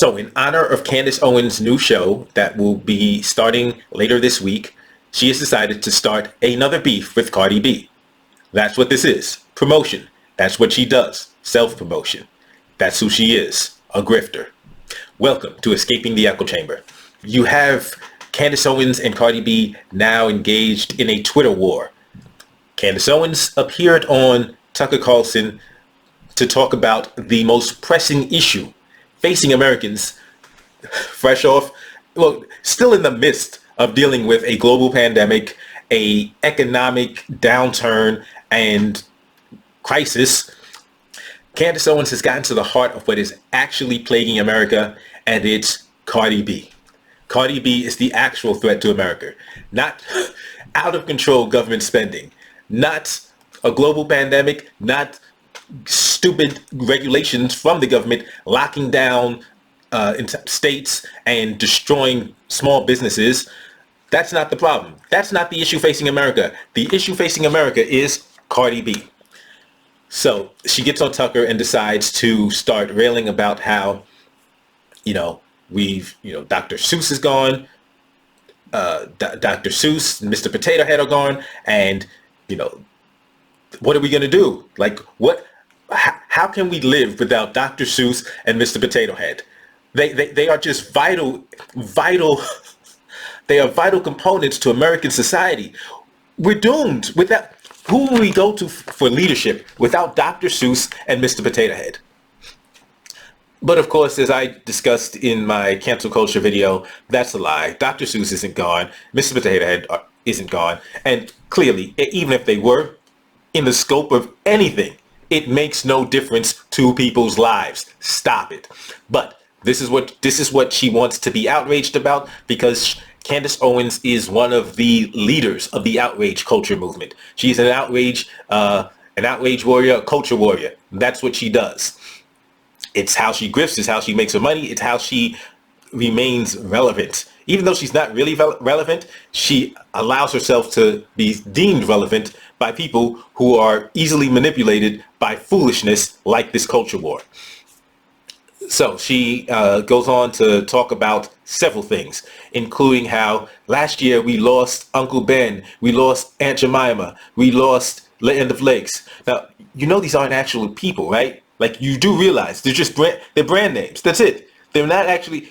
So in honor of Candace Owens' new show that will be starting later this week, she has decided to start another beef with Cardi B. That's what this is. Promotion. That's what she does. Self-promotion. That's who she is. A grifter. Welcome to Escaping the Echo Chamber. You have Candace Owens and Cardi B now engaged in a Twitter war. Candace Owens appeared on Tucker Carlson to talk about the most pressing issue facing Americans still in the midst of dealing with a global pandemic, a economic downturn and crisis. Candace Owens has gotten to the heart of what is actually plaguing America, and it's Cardi B. Cardi B is the actual threat to America, not out of control government spending, not a global pandemic, not stupid regulations from the government locking down states and destroying small businesses. That's not the problem. That's not the issue facing America. The issue facing America is Cardi B. So she gets on Tucker and decides to start railing about how, Dr. Seuss is gone, Dr. Seuss and Mr. Potato Head are gone, and, what are we going to do? How can we live without Dr. Seuss and Mr. Potato Head? They are just vital, they are vital components to American society. We're doomed. Without, who will we go to for leadership without Dr. Seuss and Mr. Potato Head? But of course, as I discussed in my cancel culture video, that's a lie. Dr. Seuss isn't gone. Mr. Potato Head isn't gone. And clearly, even if they were, in the scope of anything, it makes no difference to people's lives. Stop it. But this is what she wants to be outraged about, because Candace Owens is one of the leaders of the outrage culture movement. She's an outrage warrior, a culture warrior. That's what she does. It's how she grifts, it's how she makes her money, it's how she remains relevant. Even though she's not really relevant, she allows herself to be deemed relevant by people who are easily manipulated by foolishness like this culture war. So she goes on to talk about several things, including how last year we lost Uncle Ben, we lost Aunt Jemima, we lost Land of Lakes. Now, these aren't actual people, right? Like, you do realize they're brand names. That's it. They're not actually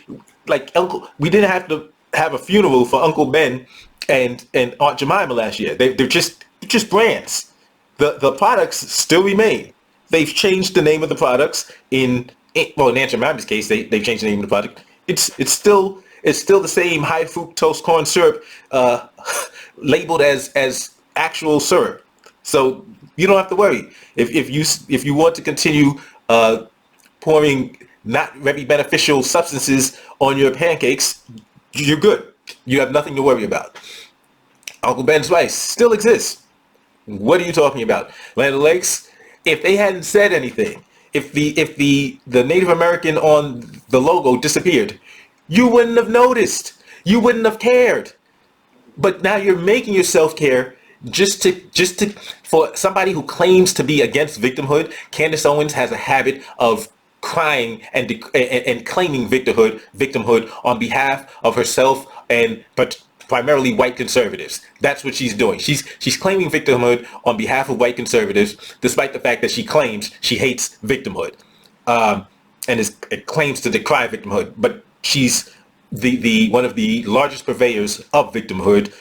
we didn't have to have a funeral for Uncle Ben and Aunt Jemima last year. They're just brands. The products still remain. They've changed the name of the products in Aunt Jemima's case, they've changed the name of the product. It's still the same high fructose corn syrup labeled as actual syrup. So you don't have to worry. If you want to continue pouring not very beneficial substances on your pancakes, you're good. You have nothing to worry about. Uncle Ben's rice still exists. What are you talking about? Land of Lakes, if they hadn't said anything, if the Native American on the logo disappeared, you wouldn't have noticed. You wouldn't have cared. But now you're making yourself care just to for somebody who claims to be against victimhood. Candace Owens has a habit of crying and claiming victimhood on behalf of herself but primarily white conservatives. That's what she's doing. She's claiming victimhood on behalf of white conservatives, despite the fact that she claims she hates victimhood, and claims to decry victimhood. But she's the one of the largest purveyors of victimhood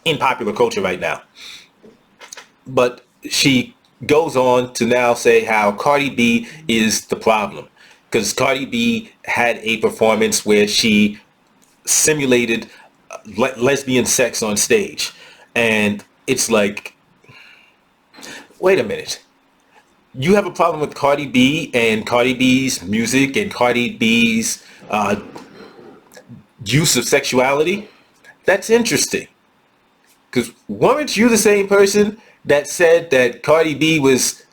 in popular culture right now. But she goes on to now say how Cardi B is the problem, because Cardi B had a performance where she simulated lesbian sex on stage, and it's like, wait a minute, you have a problem with Cardi B and Cardi B's music and Cardi B's use of sexuality? That's interesting, because weren't you the same person that said that Cardi B was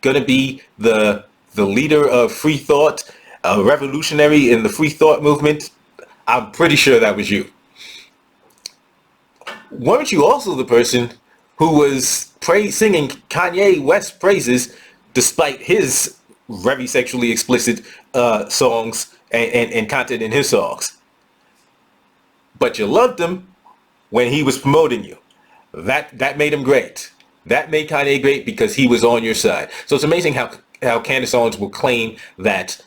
gonna be the leader of free thought, a revolutionary in the free thought movement? I'm pretty sure that was you. Weren't you also the person who was singing Kanye West praises despite his very sexually explicit songs and content in his songs. But you loved him when he was promoting you. That made him great. That made Kanye great because he was on your side. So it's amazing how Candace Owens will claim that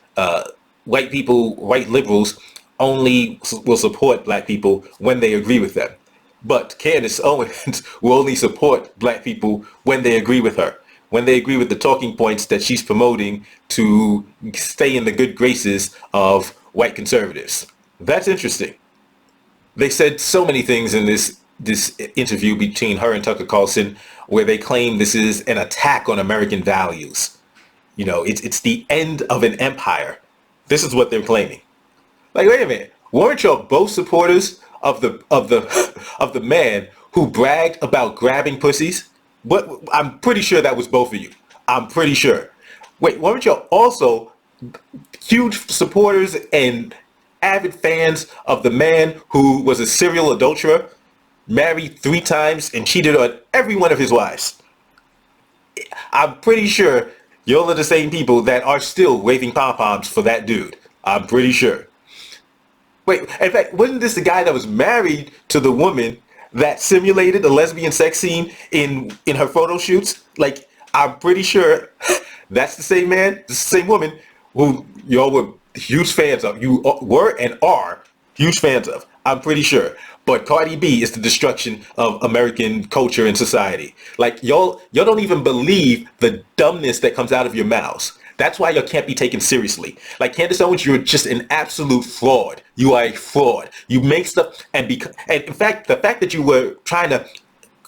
white people, white liberals, only will support black people when they agree with them. But Candace Owens will only support black people when they agree with her, when they agree with the talking points that she's promoting to stay in the good graces of white conservatives. That's interesting. They said so many things in this interview between her and Tucker Carlson where they claim this is an attack on American values. You know, it's the end of an empire. This is what they're claiming. Like, wait a minute, weren't y'all both supporters of the man who bragged about grabbing pussies? But I'm pretty sure that was both of you. I'm pretty sure. Wait, weren't y'all also huge supporters and avid fans of the man who was a serial adulterer, married 3 times and cheated on every one of his wives? I'm pretty sure y'all are the same people that are still waving pom-poms for that dude. I'm pretty sure. Wait, in fact, wasn't this the guy that was married to the woman that simulated the lesbian sex scene in her photo shoots? Like, I'm pretty sure that's the same man, the same woman who y'all were huge fans of. You were and are huge fans of. I'm pretty sure. But Cardi B is the destruction of American culture and society. Like, y'all don't even believe the dumbness that comes out of your mouths. That's why you can't be taken seriously. Like Candace Owens, you're just an absolute fraud. You are a fraud. You make stuff, and in fact, the fact that you were trying to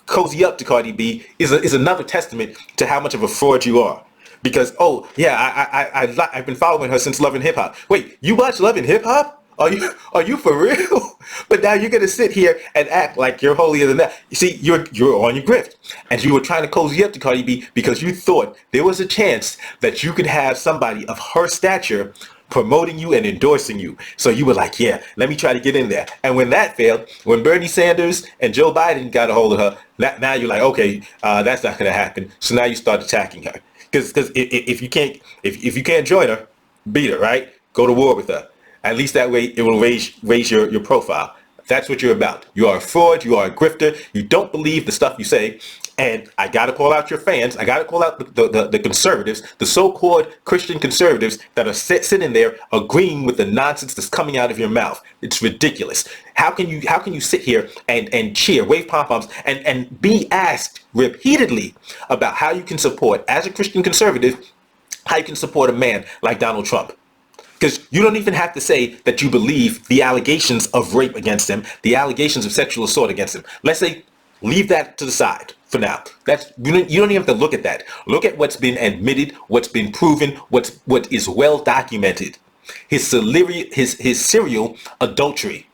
cozy up to Cardi B is another testament to how much of a fraud you are. Because, oh yeah, I've been following her since Love and Hip Hop. Wait, you watch Love and Hip Hop? Are you for real? But now you're gonna sit here and act like you're holier than that. You see, you're on your grift, and you were trying to cozy up to Cardi B because you thought there was a chance that you could have somebody of her stature promoting you and endorsing you. So you were like, yeah, let me try to get in there. And when that failed, when Bernie Sanders and Joe Biden got a hold of her, now you're like, okay, that's not gonna happen. So now you start attacking her because if you can't join her, beat her, right? Go to war with her. At least that way it will raise your profile. That's what you're about. You are a fraud. You are a grifter. You don't believe the stuff you say. And I got to call out your fans. I got to call out the conservatives, the so-called Christian conservatives that are sitting there agreeing with the nonsense that's coming out of your mouth. It's ridiculous. How can you sit here and cheer, wave pom-poms, and be asked repeatedly about how you can support, as a Christian conservative, how you can support a man like Donald Trump? Because you don't even have to say that you believe the allegations of rape against him, the allegations of sexual assault against him. Let's say, leave that to the side for now. You don't even have to look at that. Look at what's been admitted, what's been proven, what is well documented. His serial adultery,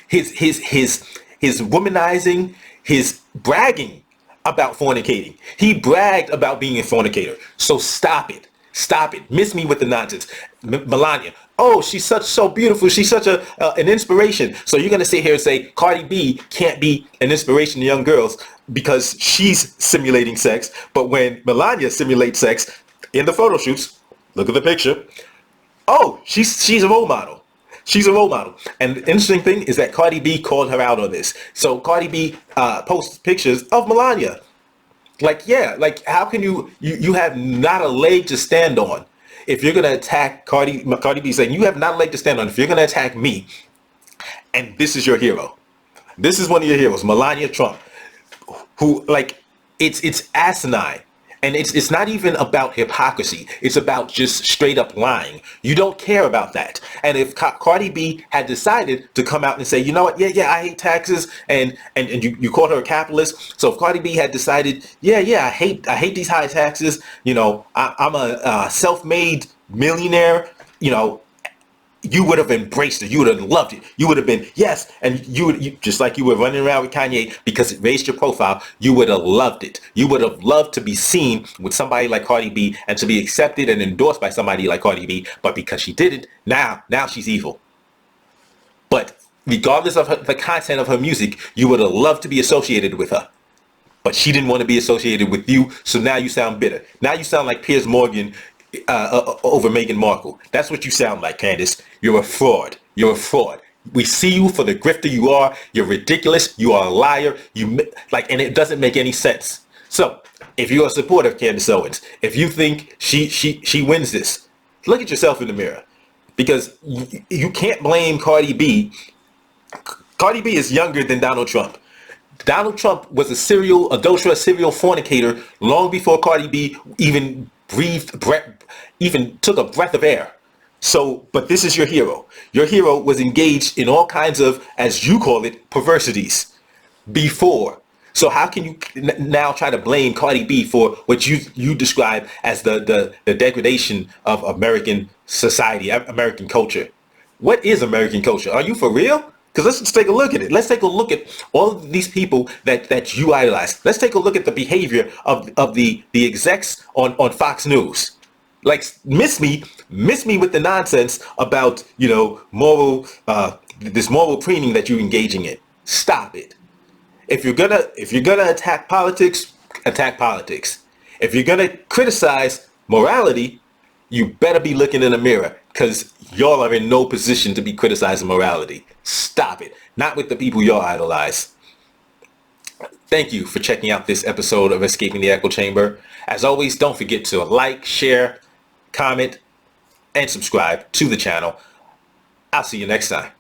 his womanizing, his bragging about fornicating. He bragged about being a fornicator. So stop it. Stop it. Miss me with the nonsense. Melania. Oh, she's so beautiful. She's such an inspiration. So you're going to sit here and say Cardi B can't be an inspiration to young girls because she's simulating sex. But when Melania simulates sex in the photo shoots, look at the picture. Oh, she's a role model. She's a role model. And the interesting thing is that Cardi B called her out on this. So Cardi B posts pictures of Melania. Like, yeah, like how can you have not a leg to stand on if you're going to attack Cardi B saying you have not a leg to stand on if you're going to attack me, and this is your hero. This is one of your heroes, Melania Trump, who, like, it's asinine. And it's not even about hypocrisy. It's about just straight up lying. You don't care about that. And if Cardi B had decided to come out and say, you know what, yeah, I hate taxes, and you called her a capitalist. So if Cardi B had decided, yeah, I hate these high taxes, you know, I'm a self-made millionaire, you know, you would have embraced it. You would have loved it. You would have been, yes. And you just like you were running around with Kanye because it raised your profile, you would have loved it. You would have loved to be seen with somebody like Cardi B and to be accepted and endorsed by somebody like Cardi B. But because she didn't, now she's evil. But regardless of the content of her music, you would have loved to be associated with her. But she didn't want to be associated with you. So now you sound bitter. Now you sound like Piers Morgan over Meghan Markle. That's what you sound like, Candace. You're a fraud. You're a fraud. We see you for the grifter you are. You're ridiculous. You are a liar. And it doesn't make any sense. So, if you're a supporter of Candace Owens, if you think she wins this, look at yourself in the mirror, because you can't blame Cardi B. Cardi B is younger than Donald Trump. Donald Trump was a serial adulterer, serial fornicator long before Cardi B even even took a breath of air. So, but this is your hero. Your hero was engaged in all kinds of, as you call it, perversities before. So how can you now try to blame Cardi B for what you describe as the degradation of American society, American culture? What is American culture? Are you for real? Because let's take a look at it. Let's take a look at all of these people that you idolize. Let's take a look at the behavior of the execs on Fox News. Like, miss me with the nonsense about, moral, this moral preening that you're engaging in. Stop it. If you're gonna attack politics, attack politics. If you're gonna criticize morality, you better be looking in the mirror, because y'all are in no position to be criticizing morality. Stop it. Not with the people y'all idolize. Thank you for checking out this episode of Escaping the Echo Chamber. As always, don't forget to like, share, comment, and subscribe to the channel. I'll see you next time.